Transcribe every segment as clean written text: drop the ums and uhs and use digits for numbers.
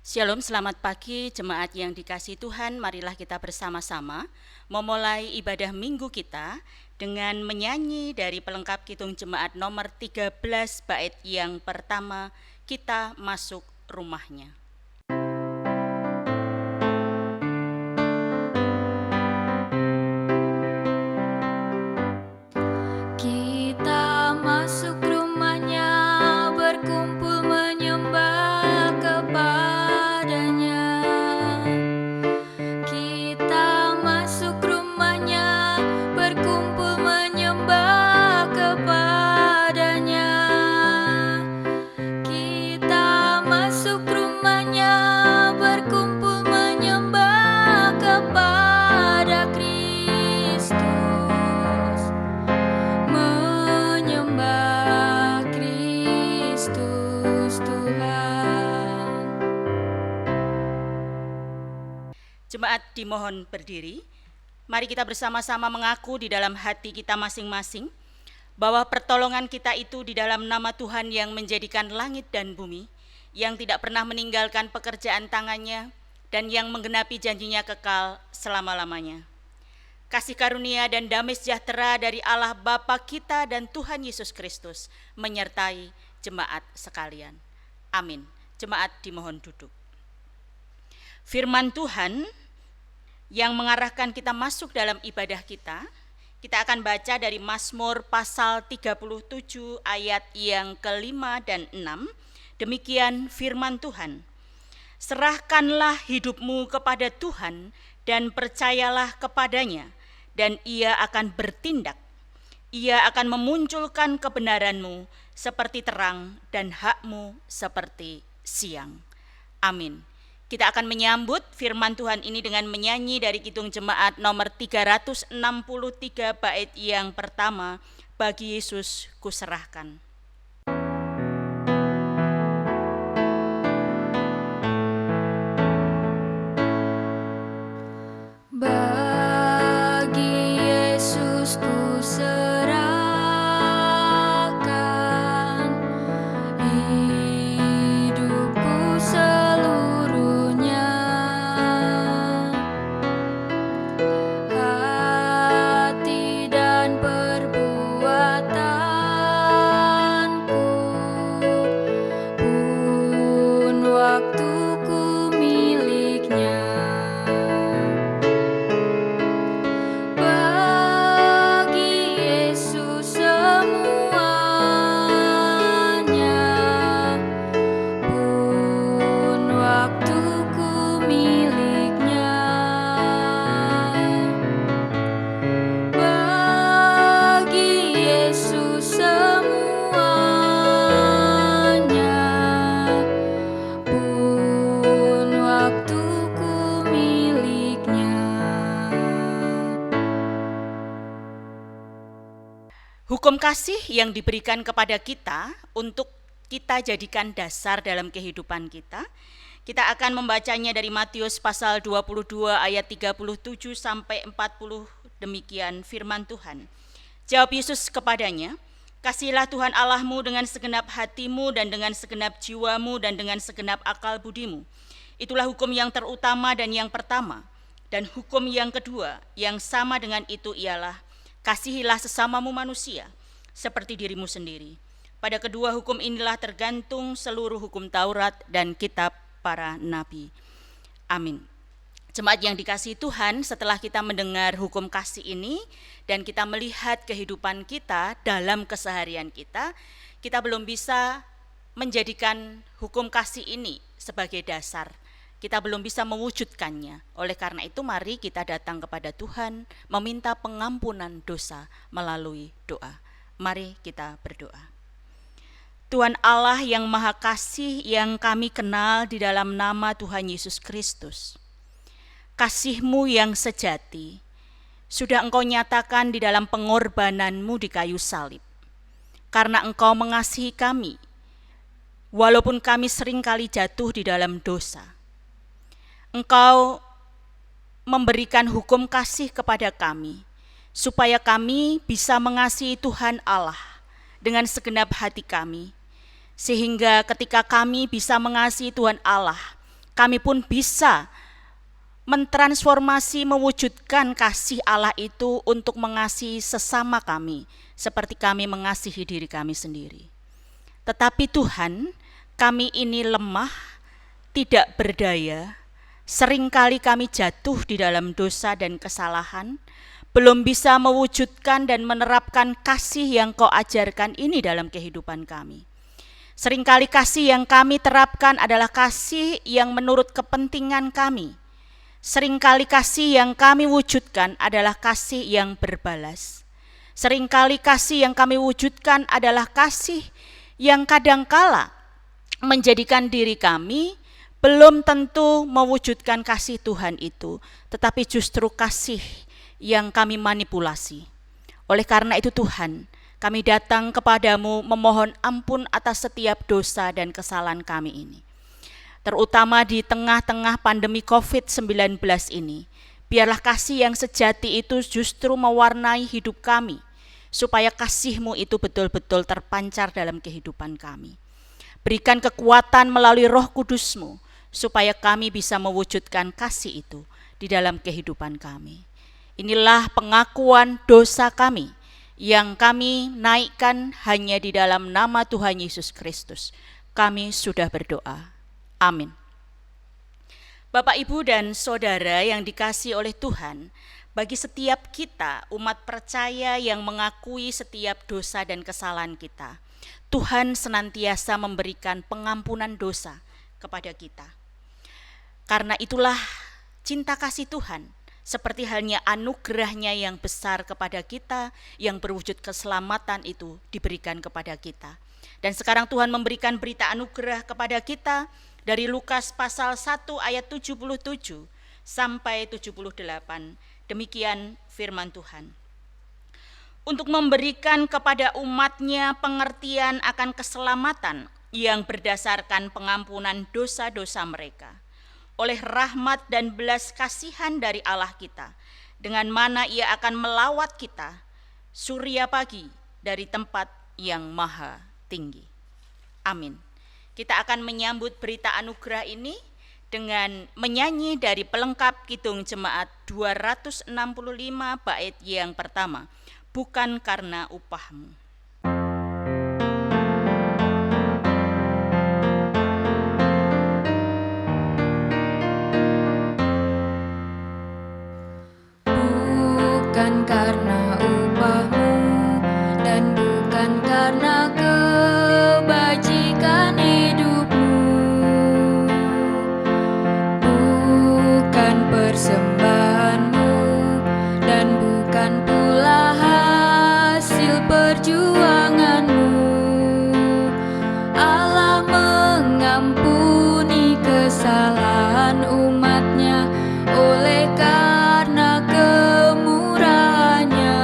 Shalom, selamat pagi jemaat yang dikasihi Tuhan. Marilah kita bersama-sama memulai ibadah minggu kita dengan menyanyi dari pelengkap Kidung Jemaat nomor 13 bait yang pertama, Kita Masuk Rumahnya. Kita masuk rumahnya, berkumpul menyembah kepadanya. Kita masuk rumahnya, berkumpul menyembah kepadanya. Kita masuk rumahnya, berkumpul menyembah kepada Kristus. Menyembah Kristus Tuhan. Jemaat dimohon berdiri. Mari kita bersama-sama mengaku di dalam hati kita masing-masing bahwa pertolongan kita itu di dalam nama Tuhan yang menjadikan langit dan bumi, yang tidak pernah meninggalkan pekerjaan tangannya, dan yang menggenapi janjinya kekal selama-lamanya. Kasih karunia dan damai sejahtera dari Allah Bapa kita dan Tuhan Yesus Kristus menyertai jemaat sekalian. Amin. Jemaat dimohon duduk. Firman Tuhan yang mengarahkan kita masuk dalam ibadah kita akan baca dari Mazmur pasal 37 ayat yang ke-5 dan 6. Demikian firman Tuhan. Serahkanlah hidupmu kepada Tuhan dan percayalah kepadanya, dan Ia akan bertindak. Ia akan memunculkan kebenaranmu seperti terang dan hakmu seperti siang. Amin. Kita akan menyambut firman Tuhan ini dengan menyanyi dari Kidung Jemaat nomor 363 bait yang pertama, Bagi Yesus Kuserahkan. Bagi Yesus kuserahkan hidupku seluruhnya, hati dan perbuatanku, pun waktuku miliknya. Bagi Yesus semuanya, pun waktuku miliknya. Bagi Yesus semuanya, pun waktuku miliknya. Hukum kasih yang diberikan kepada kita untuk kita jadikan dasar dalam kehidupan kita. Kita akan membacanya dari Matius pasal 22 ayat 37 sampai 40. Demikian firman Tuhan. Jawab Yesus kepadanya, "Kasihilah Tuhan Allahmu dengan segenap hatimu dan dengan segenap jiwamu dan dengan segenap akal budimu. Itulah hukum yang terutama dan yang pertama. Dan hukum yang kedua yang sama dengan itu ialah, kasihilah sesamamu manusia seperti dirimu sendiri. Pada kedua hukum inilah tergantung seluruh hukum Taurat dan kitab para nabi." Amin. Jemaat yang dikasihi Tuhan, setelah kita mendengar hukum kasih ini dan kita melihat kehidupan kita dalam keseharian kita belum bisa menjadikan hukum kasih ini sebagai dasar. Kita belum bisa mewujudkannya. Oleh karena itu mari kita datang kepada Tuhan meminta pengampunan dosa melalui doa. Mari kita berdoa. Tuhan Allah yang Maha Kasih yang kami kenal di dalam nama Tuhan Yesus Kristus, kasih-Mu yang sejati sudah Engkau nyatakan di dalam pengorbanan-Mu di kayu salib. Karena Engkau mengasihi kami, walaupun kami seringkali jatuh di dalam dosa. Engkau memberikan hukum kasih kepada kami, supaya kami bisa mengasihi Tuhan Allah dengan segenap hati kami, sehingga ketika kami bisa mengasihi Tuhan Allah kami pun bisa mentransformasi, mewujudkan kasih Allah itu untuk mengasihi sesama kami, seperti kami mengasihi diri kami sendiri. Tetapi Tuhan, kami ini lemah, tidak berdaya, seringkali kami jatuh di dalam dosa dan kesalahan, belum bisa mewujudkan dan menerapkan kasih yang Kau ajarkan ini dalam kehidupan kami. Seringkali kasih yang kami terapkan adalah kasih yang menurut kepentingan kami. Seringkali kasih yang kami wujudkan adalah kasih yang berbalas. Seringkali kasih yang kami wujudkan adalah kasih yang kadangkala menjadikan diri kami belum tentu mewujudkan kasih Tuhan itu, tetapi justru kasih yang kami manipulasi. Oleh karena itu Tuhan, kami datang kepadamu memohon ampun atas setiap dosa dan kesalahan kami ini. Terutama di tengah-tengah pandemi COVID-19 ini, biarlah kasih yang sejati itu justru mewarnai hidup kami, supaya kasih-Mu itu betul-betul terpancar dalam kehidupan kami. Berikan kekuatan melalui Roh Kudus-Mu, supaya kami bisa mewujudkan kasih itu di dalam kehidupan kami. Inilah pengakuan dosa kami, yang kami naikkan hanya di dalam nama Tuhan Yesus Kristus. Kami sudah berdoa. Amin. Bapak, Ibu, dan Saudara yang dikasihi oleh Tuhan, bagi setiap kita, umat percaya yang mengakui setiap dosa dan kesalahan kita, Tuhan senantiasa memberikan pengampunan dosa kepada kita. Karena itulah cinta kasih Tuhan, seperti halnya anugerahnya yang besar kepada kita, yang berwujud keselamatan itu diberikan kepada kita. Dan sekarang Tuhan memberikan berita anugerah kepada kita dari Lukas pasal 1 ayat 77 sampai 78. Demikian firman Tuhan. Untuk memberikan kepada umatnya pengertian akan keselamatan yang berdasarkan pengampunan dosa-dosa mereka, oleh rahmat dan belas kasihan dari Allah kita, dengan mana Ia akan melawat kita, surya pagi dari tempat yang maha tinggi. Amin. Kita akan menyambut berita anugerah ini dengan menyanyi dari pelengkap Kidung Jemaat 265 bait yang pertama, Bukan Karena Upahmu. Bukan karena upahmu dan bukan karena kebajikan hidupmu, bukan persembahanmu dan bukan pula hasil perjuanganmu. Allah mengampuni kesalahan umatnya oleh karena kemurahannya,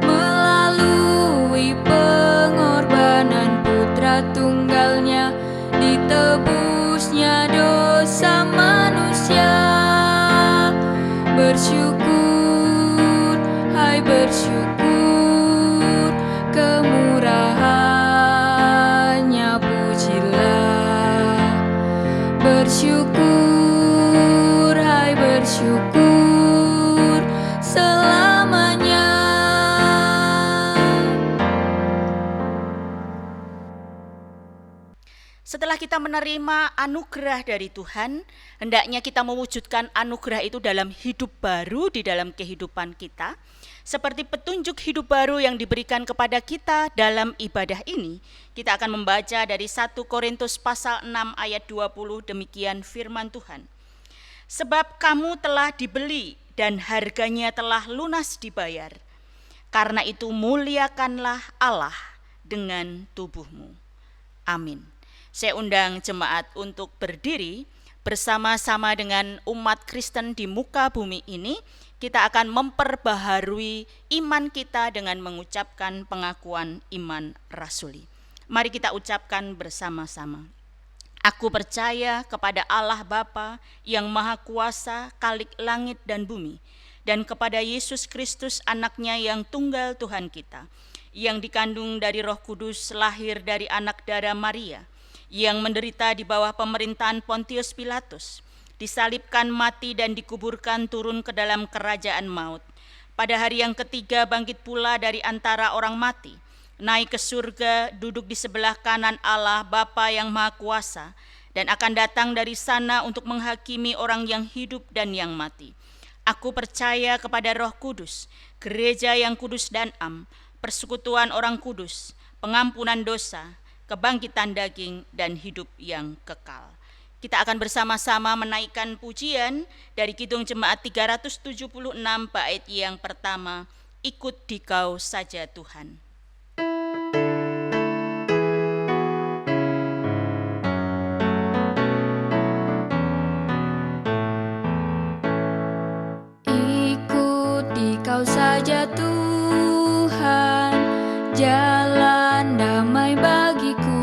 melalui pengorbanan putra tunggalnya, ditebusnya dosa manusia. Bersyukur, hai bersyukur, kemurahannya pujilah. Bersyukur, hai bersyukur, selamanya. Setelah kita menerima anugerah dari Tuhan, hendaknya kita mewujudkan anugerah itu dalam hidup baru di dalam kehidupan kita. Seperti petunjuk hidup baru yang diberikan kepada kita dalam ibadah ini, kita akan membaca dari 1 Korintus pasal 6 ayat 20, demikian firman Tuhan. Sebab kamu telah dibeli dan harganya telah lunas dibayar. Karena itu muliakanlah Allah dengan tubuhmu. Amin. Saya undang jemaat untuk berdiri bersama-sama dengan umat Kristen di muka bumi ini. Kita akan memperbaharui iman kita dengan mengucapkan pengakuan iman rasuli. Mari kita ucapkan bersama-sama. Aku percaya kepada Allah Bapa yang Maha Kuasa, Khalik langit dan bumi, dan kepada Yesus Kristus anaknya yang tunggal Tuhan kita, yang dikandung dari Roh Kudus, lahir dari anak darah Maria, yang menderita di bawah pemerintahan Pontius Pilatus, disalibkan, mati, dan dikuburkan turun ke dalam kerajaan maut. Pada hari yang ketiga bangkit pula dari antara orang mati, naik ke surga, duduk di sebelah kanan Allah Bapa yang Maha Kuasa, dan akan datang dari sana untuk menghakimi orang yang hidup dan yang mati. Aku percaya kepada Roh Kudus, gereja yang kudus dan am, persekutuan orang kudus, pengampunan dosa, kebangkitan daging, dan hidup yang kekal. Kita akan bersama-sama menaikkan pujian dari Kidung Jemaat 376 bait yang pertama, Ikut Dikau Saja Tuhan. Ikut Dikau saja Tuhan, jalan damai bagiku.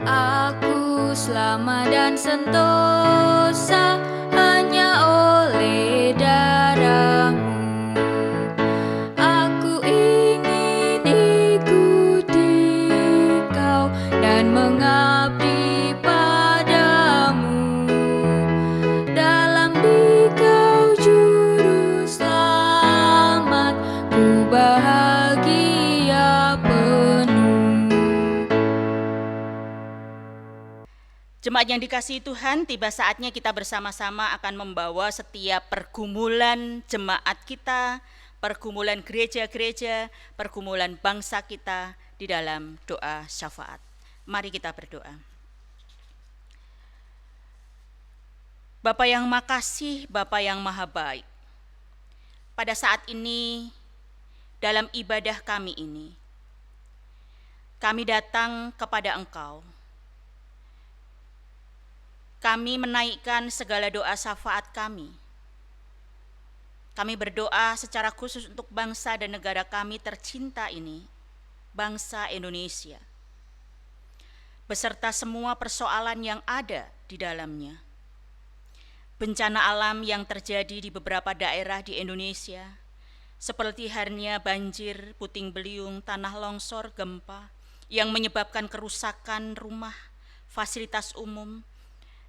Aku selamat dan sentosa hanya oleh darah-Mu. Aku ingin ikut Dikau dan mengabdi padamu. Dalam Dikau juru selamat, ku bahagia penuh. Jemaat yang dikasihi Tuhan, tiba saatnya kita bersama-sama akan membawa setiap pergumulan jemaat kita, pergumulan gereja-gereja, pergumulan bangsa kita di dalam doa syafaat. Mari kita berdoa. Bapa yang makasih, Bapa yang maha baik, pada saat ini dalam ibadah kami ini, kami datang kepada Engkau. Kami menaikkan segala doa syafaat kami. Kami berdoa secara khusus untuk bangsa dan negara kami tercinta ini, bangsa Indonesia, beserta semua persoalan yang ada di dalamnya. Bencana alam yang terjadi di beberapa daerah di Indonesia, seperti halnya banjir, puting beliung, tanah longsor, gempa, yang menyebabkan kerusakan rumah, fasilitas umum,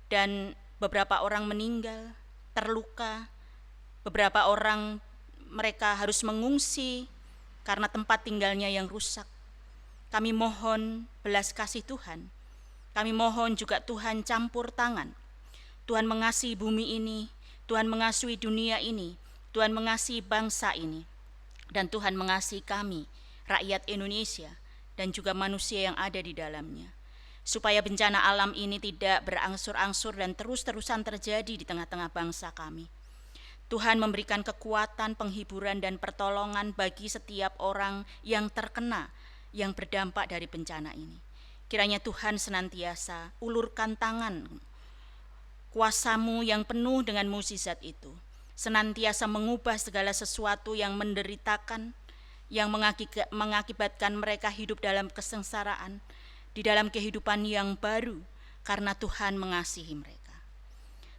dan beberapa orang meninggal, terluka, beberapa orang mereka harus mengungsi karena tempat tinggalnya yang rusak. Kami mohon belas kasih Tuhan. Kami mohon juga Tuhan campur tangan. Tuhan mengasihi bumi ini, Tuhan mengasihi dunia ini, Tuhan mengasihi bangsa ini, dan Tuhan mengasihi kami, rakyat Indonesia, dan juga manusia yang ada di dalamnya. Supaya bencana alam ini tidak berangsur-angsur dan terus-terusan terjadi di tengah-tengah bangsa kami. Tuhan memberikan kekuatan, penghiburan, dan pertolongan bagi setiap orang yang terkena, yang berdampak dari bencana ini. Kiranya Tuhan senantiasa ulurkan tangan, kuasa-Mu yang penuh dengan mukjizat itu, senantiasa mengubah segala sesuatu yang menderitakan, yang mengakibatkan mereka hidup dalam kesengsaraan, di dalam kehidupan yang baru, karena Tuhan mengasihi mereka.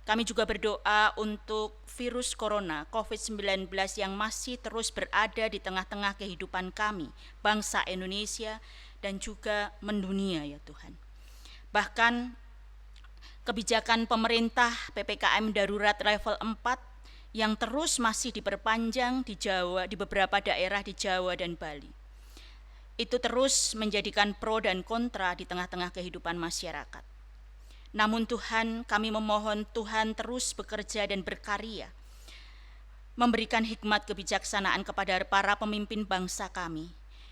Kami juga berdoa untuk virus corona COVID-19 yang masih terus berada di tengah-tengah kehidupan kami, bangsa Indonesia, dan juga mendunia ya Tuhan. Bahkan kebijakan pemerintah PPKM darurat level 4 yang terus masih diperpanjang di Jawa, di beberapa daerah di Jawa dan Bali. Itu terus menjadikan pro dan kontra di tengah-tengah kehidupan masyarakat. Namun Tuhan, kami memohon Tuhan terus bekerja dan berkarya, memberikan hikmat kebijaksanaan kepada para pemimpin bangsa kami,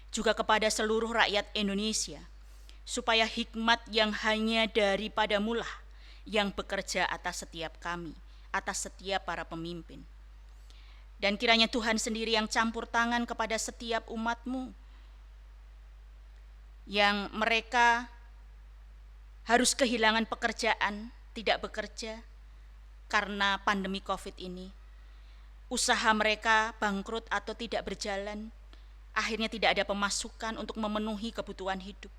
juga kepada seluruh rakyat Indonesia, supaya hikmat yang hanya daripada-Mu lah yang bekerja atas setiap kami, atas setiap para pemimpin. Dan kiranya Tuhan sendiri yang campur tangan kepada setiap umat-Mu, yang mereka harus kehilangan pekerjaan, tidak bekerja karena pandemi COVID ini. Usaha mereka bangkrut atau tidak berjalan, akhirnya tidak ada pemasukan untuk memenuhi kebutuhan hidup.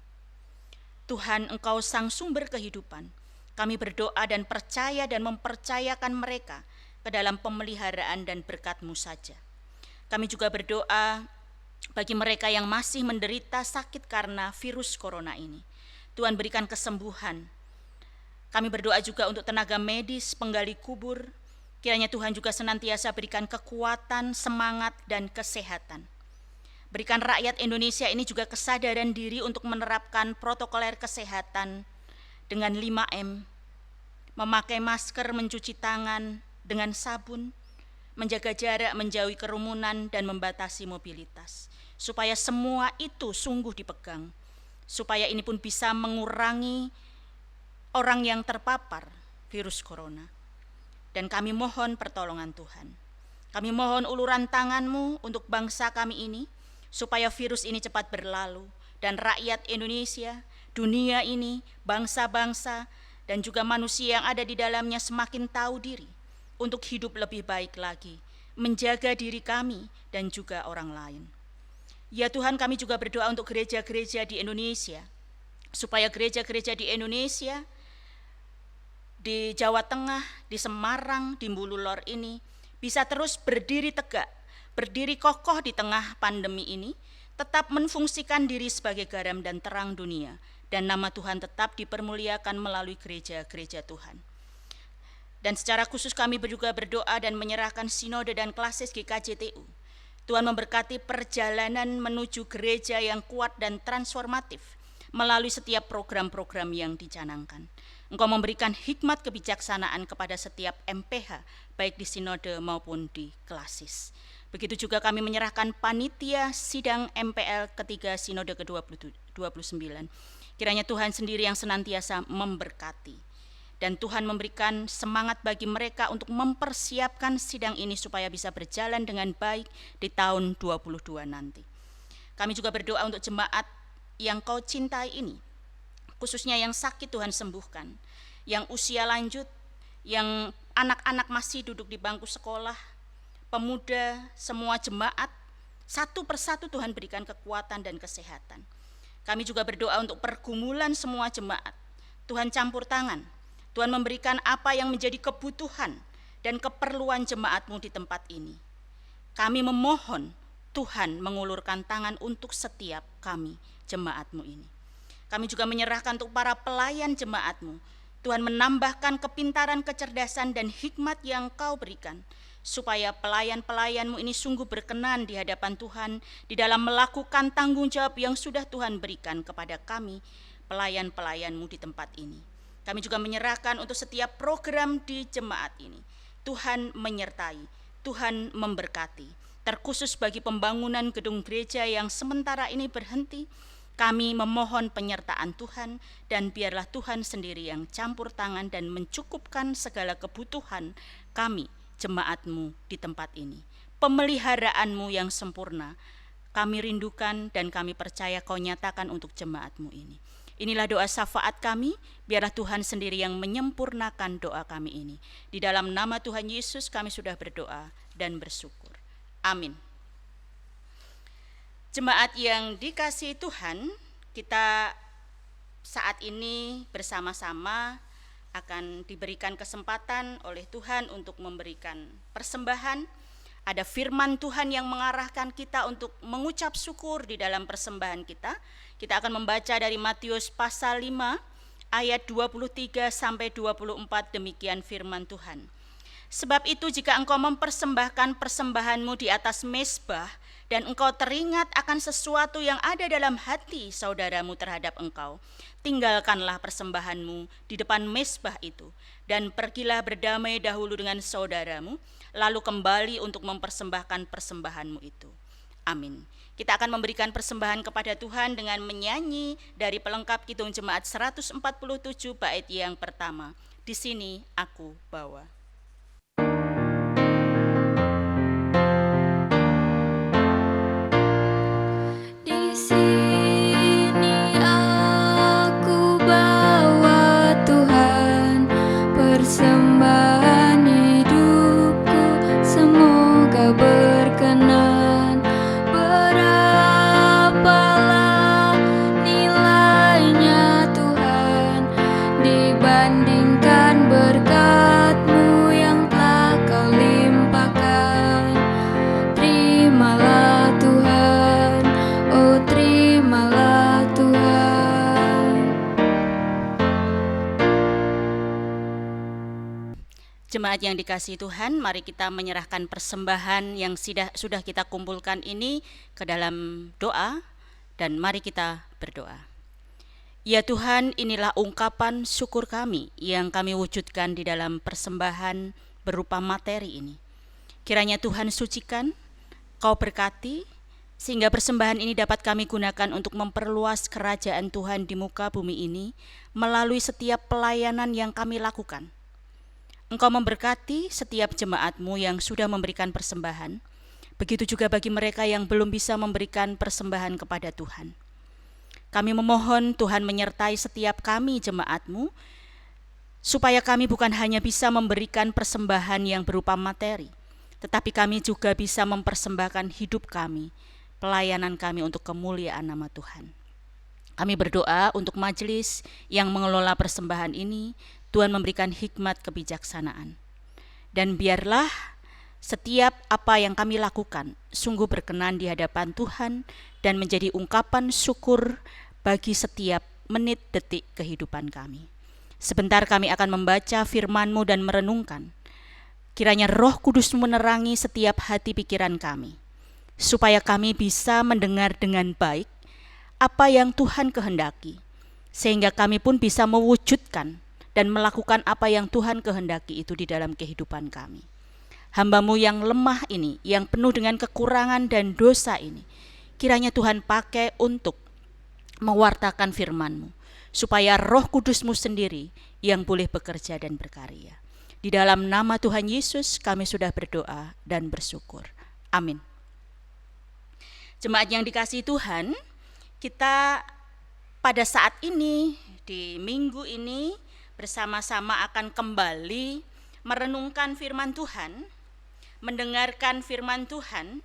Tuhan, Engkau sang sumber kehidupan. Kami berdoa dan percaya dan mempercayakan mereka ke dalam pemeliharaan dan berkat-Mu saja. Kami juga berdoa bagi mereka yang masih menderita sakit karena virus corona ini. Tuhan berikan kesembuhan. Kami berdoa juga untuk tenaga medis, penggali kubur. Kiranya Tuhan juga senantiasa berikan kekuatan, semangat, dan kesehatan. Berikan rakyat Indonesia ini juga kesadaran diri untuk menerapkan protokoler kesehatan dengan 5M, memakai masker, mencuci tangan dengan sabun, menjaga jarak, menjauhi kerumunan, dan membatasi mobilitas. Supaya semua itu sungguh dipegang, supaya ini pun bisa mengurangi orang yang terpapar virus corona. Dan kami mohon pertolongan Tuhan. Kami mohon uluran tangan-Mu untuk bangsa kami ini, supaya virus ini cepat berlalu, dan rakyat Indonesia, dunia ini, bangsa-bangsa, dan juga manusia yang ada di dalamnya semakin tahu diri untuk hidup lebih baik lagi, menjaga diri kami dan juga orang lain. Ya Tuhan, kami juga berdoa untuk gereja-gereja di Indonesia, supaya gereja-gereja di Indonesia, di Jawa Tengah, di Semarang, di Mbululor ini bisa terus berdiri tegak, berdiri kokoh di tengah pandemi ini, tetap menfungsikan diri sebagai garam dan terang dunia, dan nama Tuhan tetap dipermuliakan melalui gereja-gereja Tuhan. Dan secara khusus kami juga berdoa dan menyerahkan sinode dan klasis GKJTU. Tuhan memberkati perjalanan menuju gereja yang kuat dan transformatif melalui setiap program-program yang dicanangkan. Engkau memberikan hikmat kebijaksanaan kepada setiap MPH, baik di sinode maupun di klasis. Begitu juga kami menyerahkan panitia sidang MPL ketiga sinode ke-29. Kiranya Tuhan sendiri yang senantiasa memberkati. Dan Tuhan memberikan semangat bagi mereka untuk mempersiapkan sidang ini supaya bisa berjalan dengan baik di tahun 2022 nanti. Kami juga berdoa untuk jemaat yang Kau cintai ini, khususnya yang sakit Tuhan sembuhkan, yang usia lanjut, yang anak-anak masih duduk di bangku sekolah, pemuda, semua jemaat, satu persatu Tuhan berikan kekuatan dan kesehatan. Kami juga berdoa untuk pergumulan semua jemaat. Tuhan campur tangan, Tuhan memberikan apa yang menjadi kebutuhan dan keperluan jemaat-Mu di tempat ini. Kami memohon Tuhan mengulurkan tangan untuk setiap kami, jemaat-Mu ini. Kami juga menyerahkan untuk para pelayan jemaat-Mu. Tuhan menambahkan kepintaran, kecerdasan, dan hikmat yang Kau berikan, supaya pelayan-pelayan-Mu ini sungguh berkenan di hadapan Tuhan di dalam melakukan tanggung jawab yang sudah Tuhan berikan kepada kami, pelayan-pelayan-Mu di tempat ini. Kami juga menyerahkan untuk setiap program di jemaat ini. Tuhan menyertai, Tuhan memberkati. Terkhusus bagi pembangunan gedung gereja yang sementara ini berhenti, kami memohon penyertaan Tuhan, dan biarlah Tuhan sendiri yang campur tangan dan mencukupkan segala kebutuhan kami, jemaat-Mu di tempat ini. Pemeliharaan-Mu yang sempurna kami rindukan dan kami percaya Kau nyatakan untuk jemaat-Mu ini. Inilah doa syafaat kami, biarlah Tuhan sendiri yang menyempurnakan doa kami ini. Di dalam nama Tuhan Yesus kami sudah berdoa dan bersyukur. Amin. Jemaat yang dikasihi Tuhan, kita saat ini bersama-sama akan diberikan kesempatan oleh Tuhan untuk memberikan persembahan. Ada firman Tuhan yang mengarahkan kita untuk mengucap syukur di dalam persembahan kita. Kita akan membaca dari Matius pasal 5 ayat 23 sampai 24, demikian firman Tuhan. Sebab itu jika engkau mempersembahkan persembahanmu di atas mezbah, dan engkau teringat akan sesuatu yang ada dalam hati saudaramu terhadap engkau, tinggalkanlah persembahanmu di depan mezbah itu, dan pergilah berdamai dahulu dengan saudaramu, lalu kembali untuk mempersembahkan persembahanmu itu. Amin. Kita akan memberikan persembahan kepada Tuhan dengan menyanyi dari pelengkap Kidung Jemaat 147 bait yang pertama. Di sini aku bawa. Persembahan hidupku semoga berkenan. Berapalah nilainya Tuhan dibandingkan berkat-Mu Jemaat yang dikasihi Tuhan, mari kita menyerahkan persembahan yang sudah kita kumpulkan ini ke dalam doa, dan mari kita berdoa. Ya Tuhan, inilah ungkapan syukur kami yang kami wujudkan di dalam persembahan berupa materi ini. Kiranya Tuhan sucikan, Kau berkati, sehingga persembahan ini dapat kami gunakan untuk memperluas kerajaan Tuhan di muka bumi ini melalui setiap pelayanan yang kami lakukan. Engkau memberkati setiap jemaat-Mu yang sudah memberikan persembahan, begitu juga bagi mereka yang belum bisa memberikan persembahan kepada Tuhan. Kami memohon Tuhan menyertai setiap kami jemaat-Mu, supaya kami bukan hanya bisa memberikan persembahan yang berupa materi, tetapi kami juga bisa mempersembahkan hidup kami, pelayanan kami untuk kemuliaan nama Tuhan. Kami berdoa untuk majelis yang mengelola persembahan ini, Tuhan memberikan hikmat kebijaksanaan. Dan biarlah setiap apa yang kami lakukan sungguh berkenan di hadapan Tuhan dan menjadi ungkapan syukur bagi setiap menit detik kehidupan kami. Sebentar kami akan membaca firman-Mu dan merenungkan. Kiranya Roh Kudus menerangi setiap hati pikiran kami, supaya kami bisa mendengar dengan baik apa yang Tuhan kehendaki, sehingga kami pun bisa mewujudkan dan melakukan apa yang Tuhan kehendaki itu di dalam kehidupan kami. Hamba-Mu yang lemah ini, yang penuh dengan kekurangan dan dosa ini, kiranya Tuhan pakai untuk mewartakan firman-Mu, supaya Roh Kudus-Mu sendiri yang boleh bekerja dan berkarya. Di dalam nama Tuhan Yesus kami sudah berdoa dan bersyukur. Amin. Jemaat yang dikasihi Tuhan, kita pada saat ini, di minggu ini, bersama-sama akan kembali merenungkan firman Tuhan, mendengarkan firman Tuhan,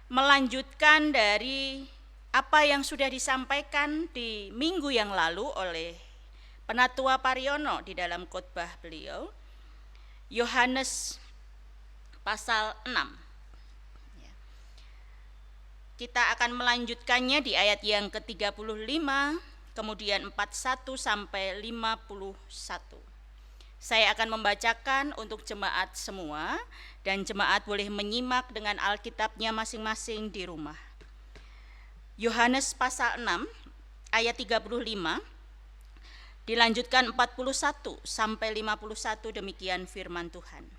melanjutkan dari apa yang sudah disampaikan di minggu yang lalu oleh Penatua Pariono di dalam khotbah beliau, Yohanes pasal 6. Kita akan melanjutkannya di ayat yang ke-35, kemudian 41 sampai 51. Saya akan membacakan untuk jemaat semua, dan jemaat boleh menyimak dengan Alkitabnya masing-masing di rumah. Yohanes pasal 6 ayat 35, dilanjutkan 41 sampai 51, demikian firman Tuhan.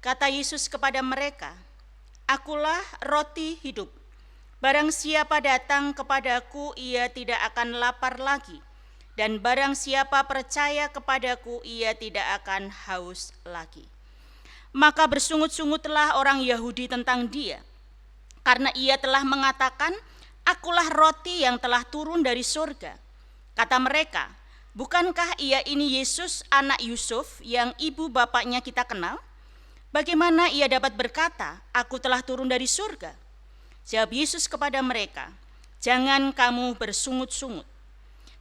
Kata Yesus kepada mereka, "Akulah roti hidup. Barang siapa datang kepadaku, ia tidak akan lapar lagi, dan barang siapa percaya kepadaku, ia tidak akan haus lagi." Maka bersungut-sungutlah orang Yahudi tentang dia, karena ia telah mengatakan, "Akulah roti yang telah turun dari surga." Kata mereka, "Bukankah ia ini Yesus anak Yusuf yang ibu bapaknya kita kenal? Bagaimana ia dapat berkata, 'Aku telah turun dari surga'?" Jawab Yesus kepada mereka, "Jangan kamu bersungut-sungut.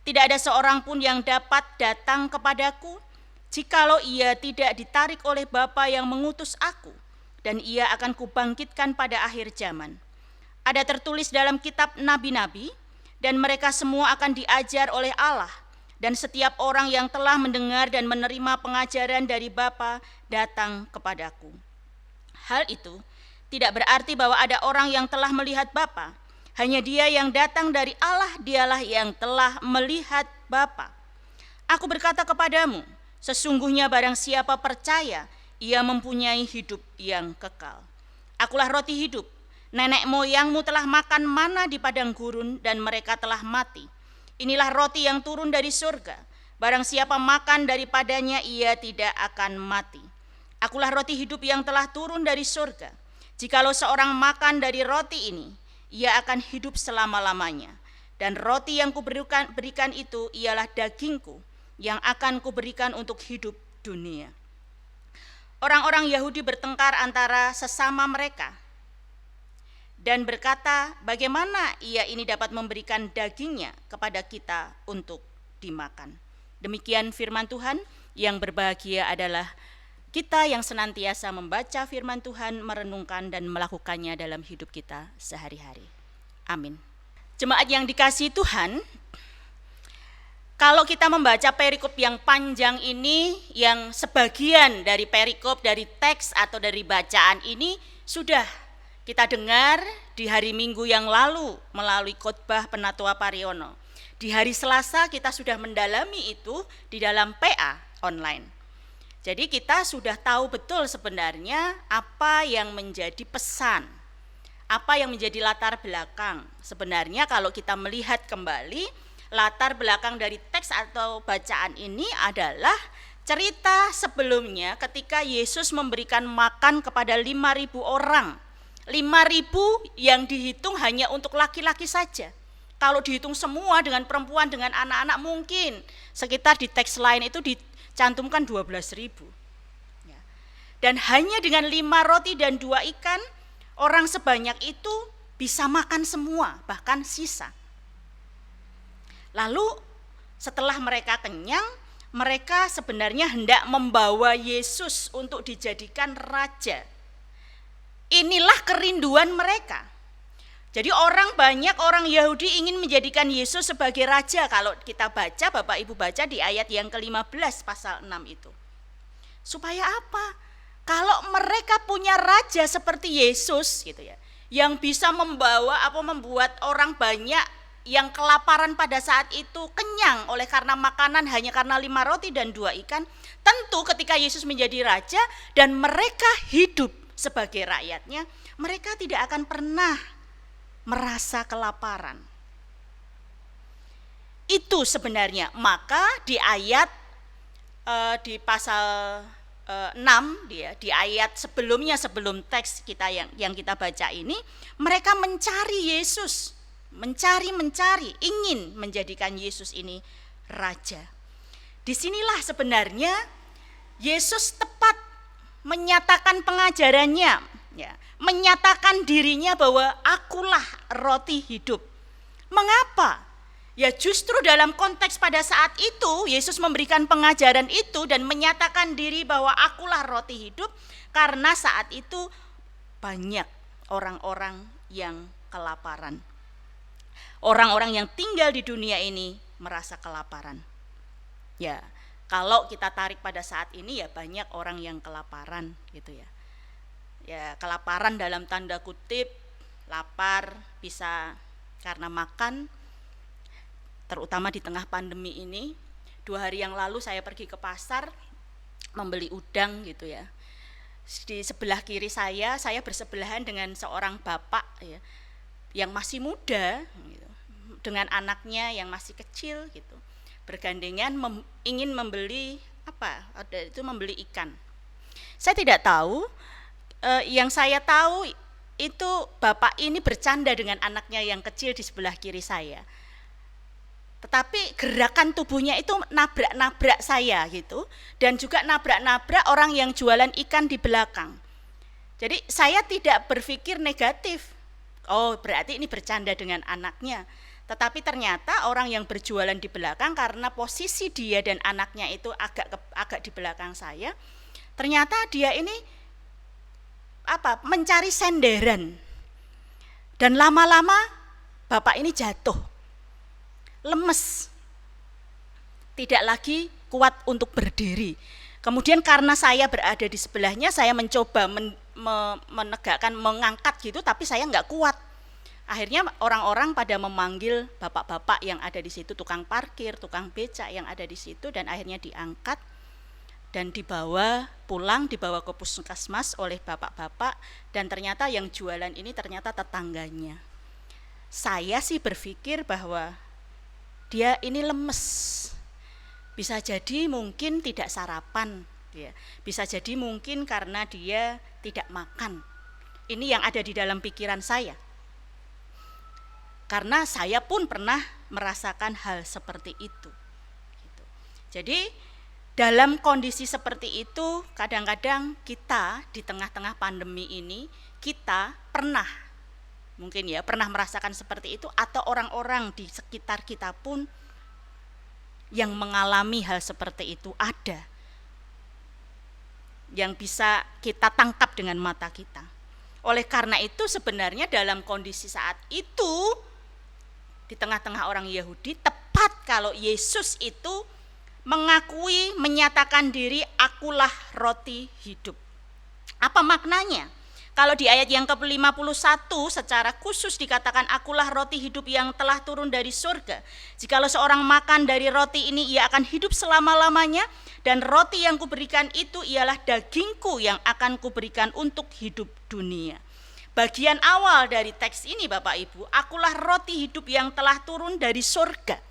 Tidak ada seorang pun yang dapat datang kepadaku, jikalau ia tidak ditarik oleh Bapa yang mengutus aku, dan ia akan kubangkitkan pada akhir zaman. Ada tertulis dalam kitab nabi-nabi, dan mereka semua akan diajar oleh Allah, dan setiap orang yang telah mendengar dan menerima pengajaran dari Bapa datang kepadaku." Hal itu tidak berarti bahwa ada orang yang telah melihat Bapa. Hanya dia yang datang dari Allah, dialah yang telah melihat Bapa. Aku berkata kepadamu, sesungguhnya barang siapa percaya, ia mempunyai hidup yang kekal. Akulah roti hidup. Nenek moyangmu telah makan mana di padang gurun, dan mereka telah mati. Inilah roti yang turun dari surga. Barang siapa makan daripadanya, ia tidak akan mati. Akulah roti hidup yang telah turun dari surga. Jikalau seorang makan dari roti ini, ia akan hidup selama-lamanya. Dan roti yang kuberikan itu ialah dagingku yang akan kuberikan untuk hidup dunia. Orang-orang Yahudi bertengkar antara sesama mereka dan berkata, "Bagaimana ia ini dapat memberikan dagingnya kepada kita untuk dimakan?" Demikian firman Tuhan. Yang berbahagia adalah kita yang senantiasa membaca firman Tuhan, merenungkan dan melakukannya dalam hidup kita sehari-hari. Amin. Jemaat yang dikasihi Tuhan, Kalau kita membaca perikop yang panjang ini, yang sebagian dari perikop, dari teks atau dari bacaan ini sudah kita dengar di hari Minggu yang lalu melalui khotbah Penatua Pariono. Di hari Selasa kita sudah mendalami itu di dalam PA online. Jadi kita sudah tahu betul sebenarnya apa yang menjadi pesan, apa yang menjadi latar belakang. Sebenarnya kalau kita melihat kembali, latar belakang dari teks atau bacaan ini adalah cerita sebelumnya ketika Yesus memberikan makan kepada 5.000 orang. 5.000 yang dihitung hanya untuk laki-laki saja. Kalau dihitung semua dengan perempuan, dengan anak-anak mungkin sekitar di teks lain itu dicantumkan 12.000. Dan hanya dengan 5 roti dan 2 ikan, orang sebanyak itu bisa makan semua, bahkan sisa. Lalu setelah mereka kenyang, mereka sebenarnya hendak membawa Yesus untuk dijadikan raja. Inilah kerinduan mereka. Jadi banyak orang Yahudi ingin menjadikan Yesus sebagai raja. Kalau kita baca, Bapak Ibu baca di ayat yang ke-15 pasal 6 itu. Supaya apa? Kalau mereka punya raja seperti Yesus gitu ya, yang bisa membuat orang banyak yang kelaparan pada saat itu kenyang oleh karena makanan hanya karena 5 roti dan 2 ikan, tentu ketika Yesus menjadi raja dan mereka hidup sebagai rakyatnya, mereka tidak akan pernah merasa kelaparan. Itu sebenarnya. Maka di ayat di pasal 6 di ayat sebelumnya, sebelum teks kita yang kita baca ini, mereka mencari Yesus, mencari, ingin menjadikan Yesus ini raja. Disinilah sebenarnya Yesus tepat menyatakan pengajarannya, ya, menyatakan dirinya bahwa akulah roti hidup. Mengapa? Ya justru dalam konteks pada saat itu Yesus memberikan pengajaran itu dan menyatakan diri bahwa akulah roti hidup karena saat itu banyak orang-orang yang kelaparan. Orang-orang yang tinggal di dunia ini merasa kelaparan. Ya, kalau kita tarik pada saat ini ya banyak orang yang kelaparan gitu ya. Ya, kelaparan dalam tanda kutip, lapar bisa karena makan, terutama di tengah pandemi ini. 2 hari yang lalu saya pergi ke pasar membeli udang gitu ya. Di sebelah kiri saya bersebelahan dengan seorang bapak ya, yang masih muda gitu, dengan anaknya yang masih kecil gitu. Bergandengan ingin membeli membeli ikan. Saya tidak tahu. Yang saya tahu itu bapak ini bercanda dengan anaknya yang kecil di sebelah kiri saya. Tetapi gerakan tubuhnya itu nabrak-nabrak saya gitu, dan juga nabrak-nabrak orang yang jualan ikan di belakang. Jadi saya tidak berpikir negatif. Oh, berarti ini bercanda dengan anaknya. Tetapi ternyata orang yang berjualan di belakang, karena posisi dia dan anaknya itu agak di belakang saya, ternyata dia ini mencari senderan. Dan lama-lama bapak ini jatuh, lemes, tidak lagi kuat untuk berdiri. Kemudian karena saya berada di sebelahnya, saya mencoba menegakkan, mengangkat gitu, tapi saya nggak kuat. Akhirnya orang-orang pada memanggil bapak-bapak yang ada di situ, tukang parkir, tukang becak yang ada di situ, dan akhirnya diangkat dan dibawa pulang, dibawa ke puskesmas oleh bapak-bapak, dan ternyata yang jualan ini ternyata tetangganya. Saya sih berpikir bahwa dia ini lemes, bisa jadi mungkin tidak sarapan, ya. Bisa jadi mungkin karena dia tidak makan. Ini yang ada di dalam pikiran saya, karena saya pun pernah merasakan hal seperti itu. Jadi dalam kondisi seperti itu, kadang-kadang kita di tengah-tengah pandemi ini, kita pernah merasakan seperti itu, atau orang-orang di sekitar kita pun yang mengalami hal seperti itu ada, yang bisa kita tangkap dengan mata kita. Oleh karena itu sebenarnya dalam kondisi saat itu, di tengah-tengah orang Yahudi, tepat tepat kalau Yesus itu mengakui, menyatakan diri, akulah roti hidup. Apa maknanya? Kalau di ayat yang ke-51 secara khusus dikatakan akulah roti hidup yang telah turun dari surga. Jikalau seorang makan dari roti ini ia akan hidup selama-lamanya, dan roti yang kuberikan itu ialah dagingku yang akan kuberikan untuk hidup dunia. Bagian awal dari teks ini Bapak Ibu, akulah roti hidup yang telah turun dari surga.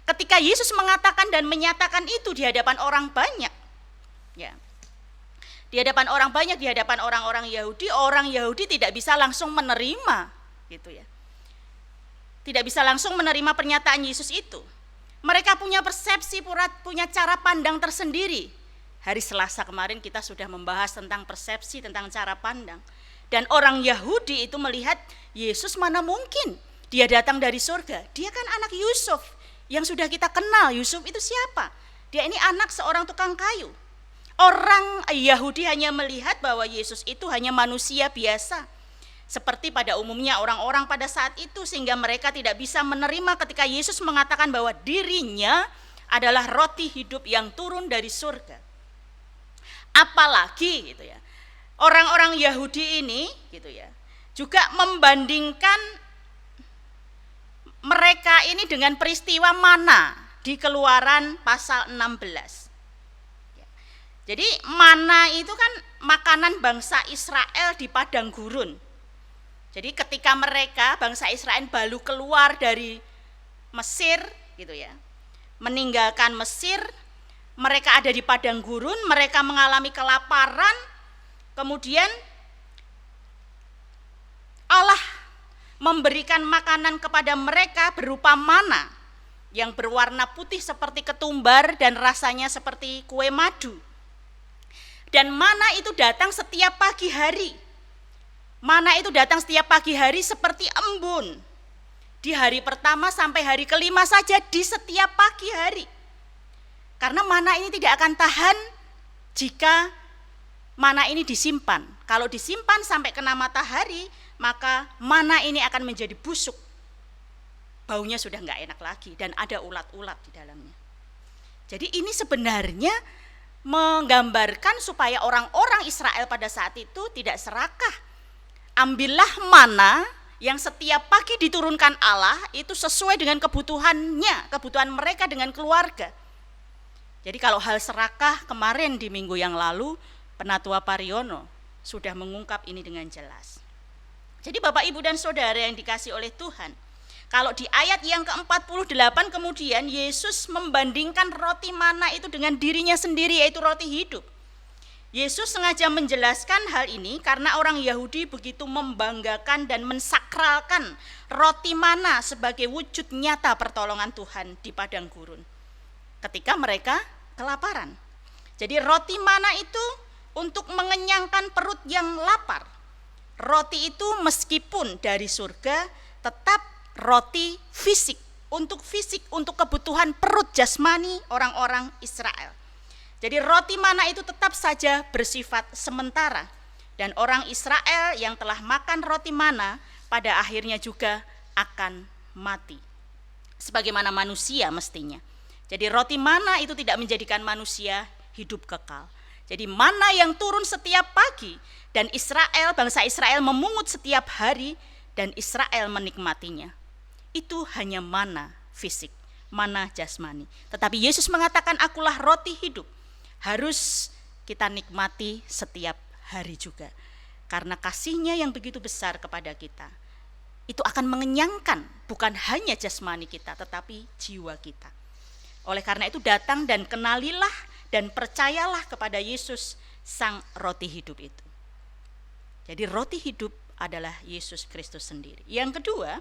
Ketika Yesus mengatakan dan menyatakan itu di hadapan orang banyak, ya, di hadapan orang banyak, di hadapan orang Yahudi tidak bisa langsung menerima, gitu ya. Tidak bisa langsung menerima pernyataan Yesus itu. Mereka punya persepsi, punya cara pandang tersendiri. Hari Selasa kemarin kita sudah membahas tentang persepsi, tentang cara pandang. Dan orang Yahudi itu melihat Yesus mana mungkin dia datang dari surga. Dia kan anak Yusuf yang sudah kita kenal. Yusuf itu siapa? Dia ini anak seorang tukang kayu. Orang Yahudi hanya melihat bahwa Yesus itu hanya manusia biasa, seperti pada umumnya orang-orang pada saat itu, sehingga mereka tidak bisa menerima ketika Yesus mengatakan bahwa dirinya adalah roti hidup yang turun dari surga. Apalagi gitu ya, orang-orang Yahudi ini gitu ya, juga membandingkan mereka ini dengan peristiwa mana di Keluaran pasal 16. Jadi mana itu kan makanan bangsa Israel di padang gurun. Jadi ketika mereka bangsa Israel baru keluar dari Mesir gitu ya, meninggalkan Mesir, mereka ada di padang gurun, mereka mengalami kelaparan, kemudian Allah memberikan makanan kepada mereka berupa mana yang berwarna putih seperti ketumbar dan rasanya seperti kue madu. Dan mana itu datang setiap pagi hari. Mana itu datang setiap pagi hari seperti embun. Di hari pertama sampai hari kelima saja di setiap pagi hari. Karena mana ini tidak akan tahan jika mana ini disimpan. Kalau disimpan sampai kena matahari, maka mana ini akan menjadi busuk. Baunya sudah enggak enak lagi dan ada ulat-ulat di dalamnya. Jadi ini sebenarnya menggambarkan supaya orang-orang Israel pada saat itu tidak serakah. Ambillah mana yang setiap pagi diturunkan Allah itu sesuai dengan kebutuhannya, kebutuhan mereka dengan keluarga. Jadi kalau hal serakah kemarin di minggu yang lalu, Penatua Pariono sudah mengungkap ini dengan jelas. Jadi Bapak Ibu dan Saudara yang dikasih oleh Tuhan, kalau di ayat yang ke-48 kemudian Yesus membandingkan roti mana itu dengan dirinya sendiri, yaitu roti hidup. Yesus sengaja menjelaskan hal ini karena orang Yahudi begitu membanggakan dan mensakralkan roti mana sebagai wujud nyata pertolongan Tuhan di padang gurun ketika mereka kelaparan. Jadi roti mana itu untuk mengenyangkan perut yang lapar. Roti itu meskipun dari surga tetap roti fisik, untuk kebutuhan perut jasmani orang-orang Israel. Jadi roti mana itu tetap saja bersifat sementara, dan orang Israel yang telah makan roti mana pada akhirnya juga akan mati sebagaimana manusia mestinya. Jadi roti mana itu tidak menjadikan manusia hidup kekal. Jadi mana yang turun setiap pagi, dan Israel, bangsa Israel memungut setiap hari, dan Israel menikmatinya. Itu hanya mana fisik, mana jasmani. Tetapi Yesus mengatakan akulah roti hidup. Harus kita nikmati setiap hari juga. Karena kasih-Nya yang begitu besar kepada kita, itu akan mengenyangkan bukan hanya jasmani kita, tetapi jiwa kita. Oleh karena itu datang dan kenalilah dan percayalah kepada Yesus sang roti hidup itu. Jadi roti hidup adalah Yesus Kristus sendiri. Yang kedua,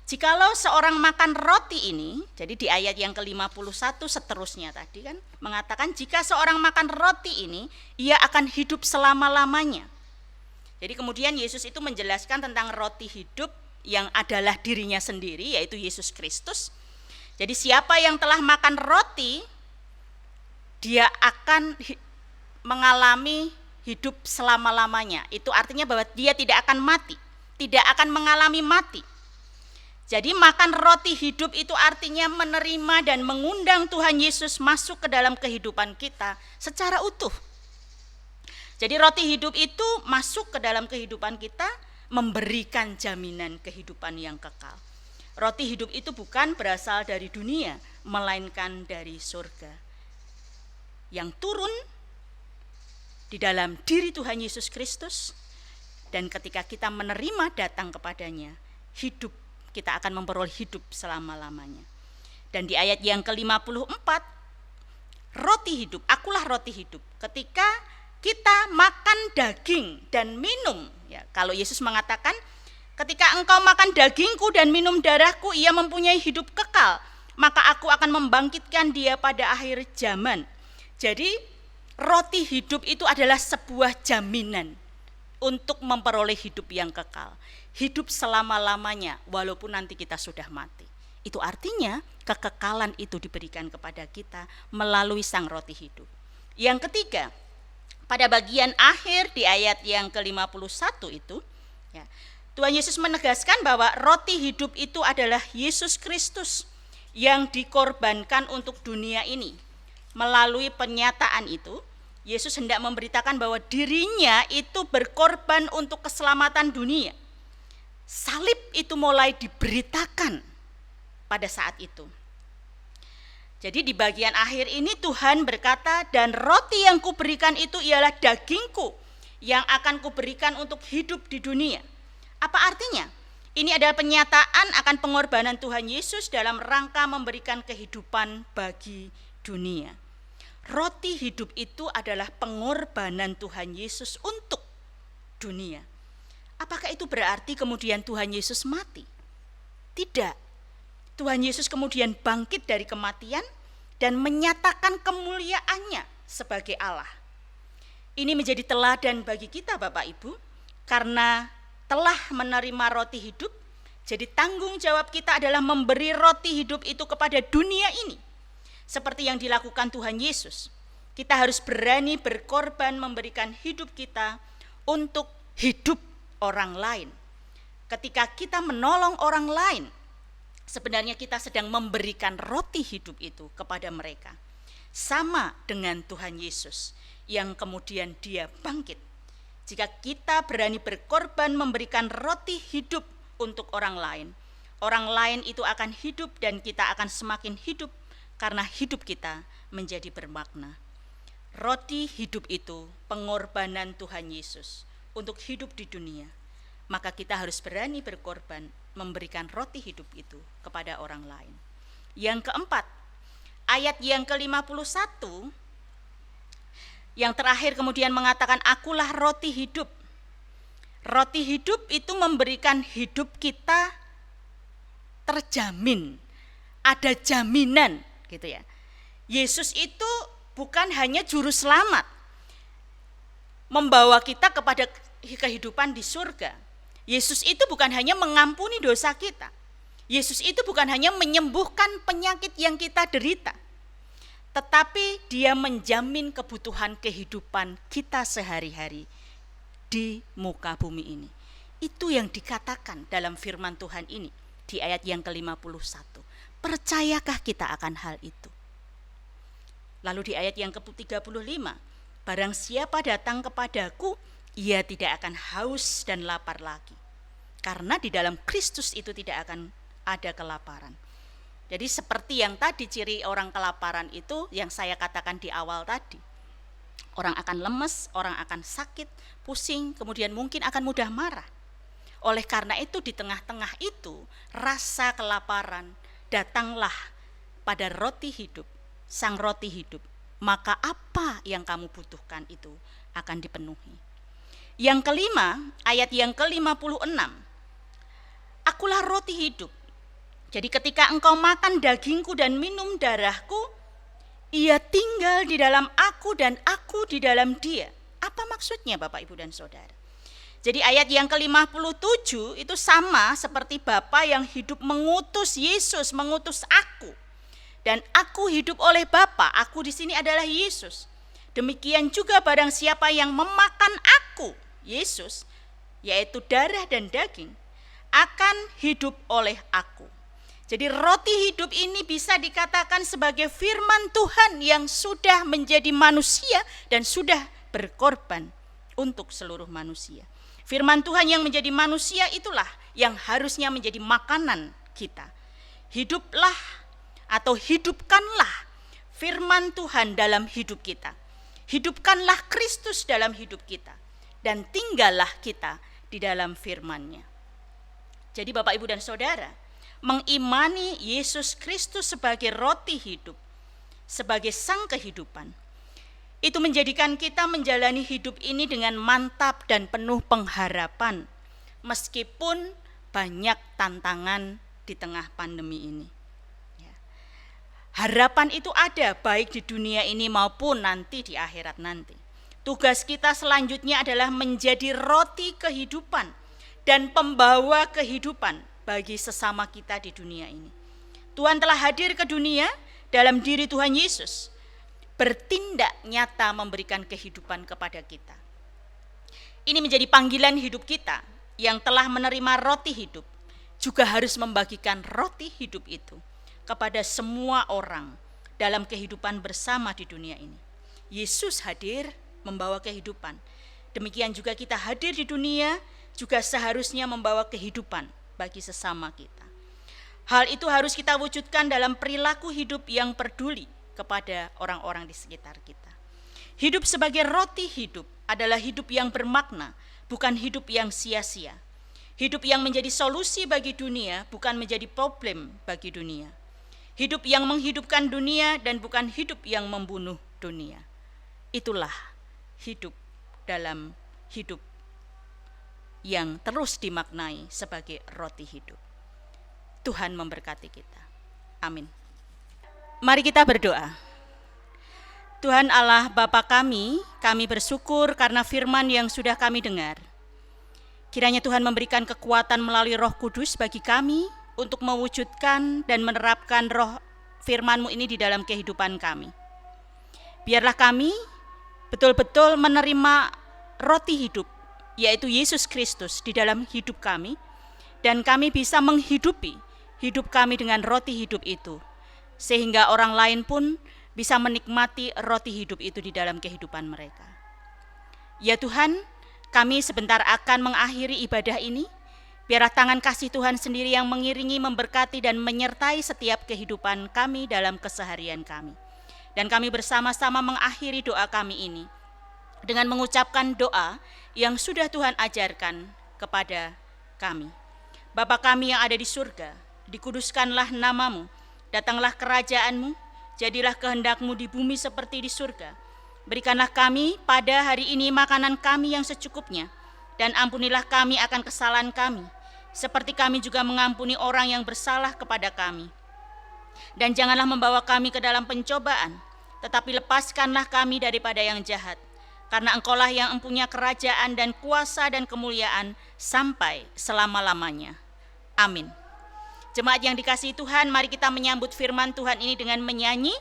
jikalau seorang makan roti ini, jadi di ayat yang ke-51 seterusnya tadi kan mengatakan jika seorang makan roti ini, ia akan hidup selama-lamanya. Jadi kemudian Yesus itu menjelaskan tentang roti hidup yang adalah dirinya sendiri, yaitu Yesus Kristus. Jadi siapa yang telah makan roti, dia akan mengalami hidup selama-lamanya. Itu artinya bahwa dia tidak akan mati, tidak akan mengalami mati. Jadi makan roti hidup itu artinya menerima dan mengundang Tuhan Yesus masuk ke dalam kehidupan kita secara utuh. Jadi roti hidup itu masuk ke dalam kehidupan kita, memberikan jaminan kehidupan yang kekal. Roti hidup itu bukan berasal dari dunia, melainkan dari surga, yang turun di dalam diri Tuhan Yesus Kristus, dan ketika kita menerima datang kepadanya, hidup kita akan memperoleh hidup selama-lamanya. Dan di ayat yang ke-54, roti hidup, akulah roti hidup. Ketika kita makan daging dan minum, ya, kalau Yesus mengatakan, ketika engkau makan dagingku dan minum darahku, ia mempunyai hidup kekal, maka aku akan membangkitkan dia pada akhir zaman. Jadi roti hidup itu adalah sebuah jaminan untuk memperoleh hidup yang kekal, hidup selama-lamanya walaupun nanti kita sudah mati. Itu artinya kekekalan itu diberikan kepada kita melalui sang roti hidup. Yang ketiga, pada bagian akhir di ayat yang ke-51 itu, ya, Tuhan Yesus menegaskan bahwa roti hidup itu adalah Yesus Kristus yang dikorbankan untuk dunia ini. Melalui pernyataan itu, Yesus hendak memberitakan bahwa dirinya itu berkorban untuk keselamatan dunia. Salib itu mulai diberitakan pada saat itu. Jadi di bagian akhir ini Tuhan berkata, dan roti yang kuberikan itu ialah dagingku yang akan kuberikan untuk hidup di dunia. Apa artinya? Ini adalah penyataan akan pengorbanan Tuhan Yesus dalam rangka memberikan kehidupan bagi dunia. Roti hidup itu adalah pengorbanan Tuhan Yesus untuk dunia. Apakah itu berarti kemudian Tuhan Yesus mati? Tidak. Tuhan Yesus kemudian bangkit dari kematian dan menyatakan kemuliaannya sebagai Allah. Ini menjadi teladan bagi kita Bapak Ibu, karena telah menerima roti hidup, jadi tanggung jawab kita adalah memberi roti hidup itu kepada dunia ini. Seperti yang dilakukan Tuhan Yesus, kita harus berani berkorban memberikan hidup kita untuk hidup orang lain. Ketika kita menolong orang lain, sebenarnya kita sedang memberikan roti hidup itu kepada mereka. Sama dengan Tuhan Yesus yang kemudian dia bangkit. Jika kita berani berkorban memberikan roti hidup untuk orang lain itu akan hidup dan kita akan semakin hidup karena hidup kita menjadi bermakna. Roti hidup itu pengorbanan Tuhan Yesus untuk hidup di dunia. Maka kita harus berani berkorban memberikan roti hidup itu kepada orang lain. Yang keempat, ayat yang ke-51 yang terakhir kemudian mengatakan, akulah roti hidup. Roti hidup itu memberikan hidup kita terjamin, ada jaminan gitu ya. Yesus itu bukan hanya juru selamat, membawa kita kepada kehidupan di surga. Yesus itu bukan hanya mengampuni dosa kita. Yesus itu bukan hanya menyembuhkan penyakit yang kita derita, tetapi dia menjamin kebutuhan kehidupan kita sehari-hari di muka bumi ini. Itu yang dikatakan dalam firman Tuhan ini di ayat yang ke-51. Percayakah kita akan hal itu? Lalu di ayat yang ke-35, barang siapa datang kepadaku, ia tidak akan haus dan lapar lagi. Karena di dalam Kristus itu tidak akan ada kelaparan. Jadi seperti yang tadi ciri orang kelaparan itu yang saya katakan di awal tadi. Orang akan lemes, orang akan sakit, pusing, kemudian mungkin akan mudah marah. Oleh karena itu di tengah-tengah itu rasa kelaparan datanglah pada roti hidup, sang roti hidup. Maka apa yang kamu butuhkan itu akan dipenuhi. Yang kelima, ayat yang ke-56. Akulah roti hidup. Jadi ketika engkau makan dagingku dan minum darahku, ia tinggal di dalam aku dan aku di dalam dia. Apa maksudnya Bapak, Ibu, dan Saudara? Jadi ayat yang ke-57 itu sama seperti Bapa yang hidup mengutus Yesus, mengutus aku. Dan aku hidup oleh Bapa, aku di sini adalah Yesus. Demikian juga barang siapa yang memakan aku, Yesus, yaitu darah dan daging, akan hidup oleh aku. Jadi roti hidup ini bisa dikatakan sebagai firman Tuhan yang sudah menjadi manusia dan sudah berkorban untuk seluruh manusia. Firman Tuhan yang menjadi manusia itulah yang harusnya menjadi makanan kita. Hiduplah atau hidupkanlah firman Tuhan dalam hidup kita. Hidupkanlah Kristus dalam hidup kita. Dan tinggallah kita di dalam firman-Nya. Jadi Bapak, Ibu, dan Saudara, mengimani Yesus Kristus sebagai roti hidup, sebagai sang kehidupan, itu menjadikan kita menjalani hidup ini dengan mantap dan penuh pengharapan, meskipun banyak tantangan di tengah pandemi ini. Harapan itu ada baik di dunia ini maupun nanti di akhirat nanti. Tugas kita selanjutnya adalah menjadi roti kehidupan dan pembawa kehidupan bagi sesama kita di dunia ini. Tuhan telah hadir ke dunia dalam diri Tuhan Yesus, bertindak nyata memberikan kehidupan kepada kita. Ini menjadi panggilan hidup kita yang telah menerima roti hidup, juga harus membagikan roti hidup itu kepada semua orang dalam kehidupan bersama di dunia ini. Yesus hadir membawa kehidupan. Demikian juga kita hadir di dunia juga seharusnya membawa kehidupan bagi sesama kita. Hal itu harus kita wujudkan dalam perilaku hidup yang peduli kepada orang-orang di sekitar kita. Hidup sebagai roti hidup adalah hidup yang bermakna, bukan hidup yang sia-sia. Hidup yang menjadi solusi bagi dunia, bukan menjadi problem bagi dunia. Hidup yang menghidupkan dunia dan bukan hidup yang membunuh dunia. Itulah hidup dalam hidup yang terus dimaknai sebagai roti hidup. Tuhan memberkati kita. Amin. Mari kita berdoa. Tuhan Allah Bapa kami bersyukur karena firman yang sudah kami dengar. Kiranya Tuhan memberikan kekuatan melalui Roh Kudus bagi kami untuk mewujudkan dan menerapkan roh firman-Mu ini di dalam kehidupan kami. Biarlah kami betul-betul menerima roti hidup, yaitu Yesus Kristus di dalam hidup kami, dan kami bisa menghidupi hidup kami dengan roti hidup itu, sehingga orang lain pun bisa menikmati roti hidup itu di dalam kehidupan mereka. Ya Tuhan, kami sebentar akan mengakhiri ibadah ini. Biarlah tangan kasih Tuhan sendiri yang mengiringi, memberkati, dan menyertai setiap kehidupan kami dalam keseharian kami. Dan kami bersama-sama mengakhiri doa kami ini dengan mengucapkan doa yang sudah Tuhan ajarkan kepada kami. Bapa kami yang ada di surga, dikuduskanlah nama-Mu, datanglah kerajaan-Mu, jadilah kehendak-Mu di bumi seperti di surga. Berikanlah kami pada hari ini makanan kami yang secukupnya, dan ampunilah kami akan kesalahan kami, seperti kami juga mengampuni orang yang bersalah kepada kami. Dan janganlah membawa kami ke dalam pencobaan, tetapi lepaskanlah kami daripada yang jahat. Karena Engkaulah yang mempunyai kerajaan dan kuasa dan kemuliaan sampai selama-lamanya. Amin. Jemaat yang dikasihi Tuhan, mari kita menyambut firman Tuhan ini dengan menyanyi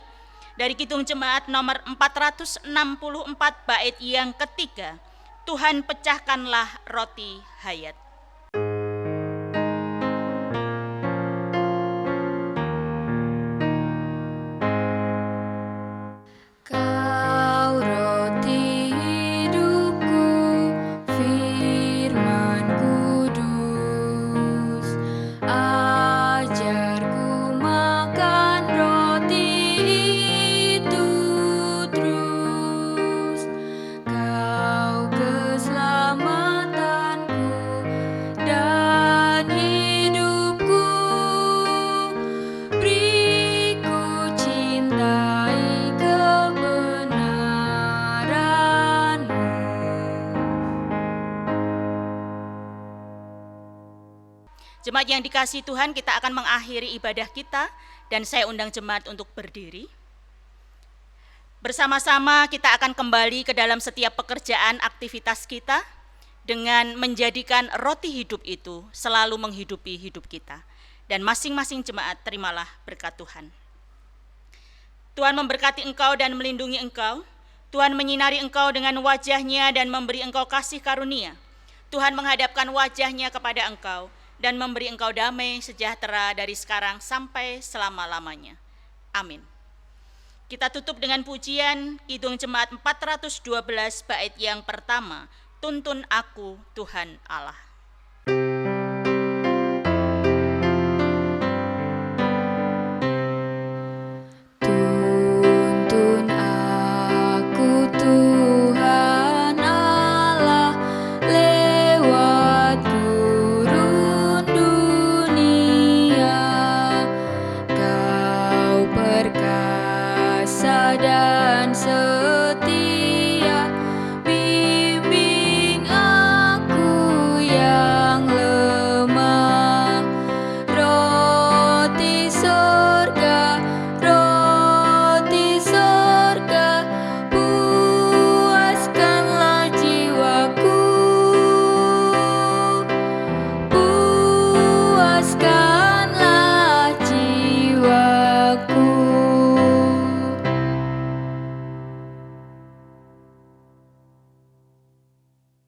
dari Kidung Jemaat nomor 464 bait yang ketiga. Tuhan pecahkanlah roti hayat. Jemaat yang dikasihi Tuhan, kita akan mengakhiri ibadah kita dan saya undang jemaat untuk berdiri. Bersama-sama kita akan kembali ke dalam setiap pekerjaan aktivitas kita dengan menjadikan roti hidup itu selalu menghidupi hidup kita. Dan masing-masing jemaat terimalah berkat Tuhan. Tuhan memberkati engkau dan melindungi engkau. Tuhan menyinari engkau dengan wajah-Nya dan memberi engkau kasih karunia. Tuhan menghadapkan wajah-Nya kepada engkau dan memberi engkau damai sejahtera dari sekarang sampai selama-lamanya. Amin. Kita tutup dengan pujian Kidung Jemaat 412 bait yang pertama, Tuntun Aku Tuhan Allah. Tuntun aku Tuhan Allah lewat gurun dunia. Kau perkasa dan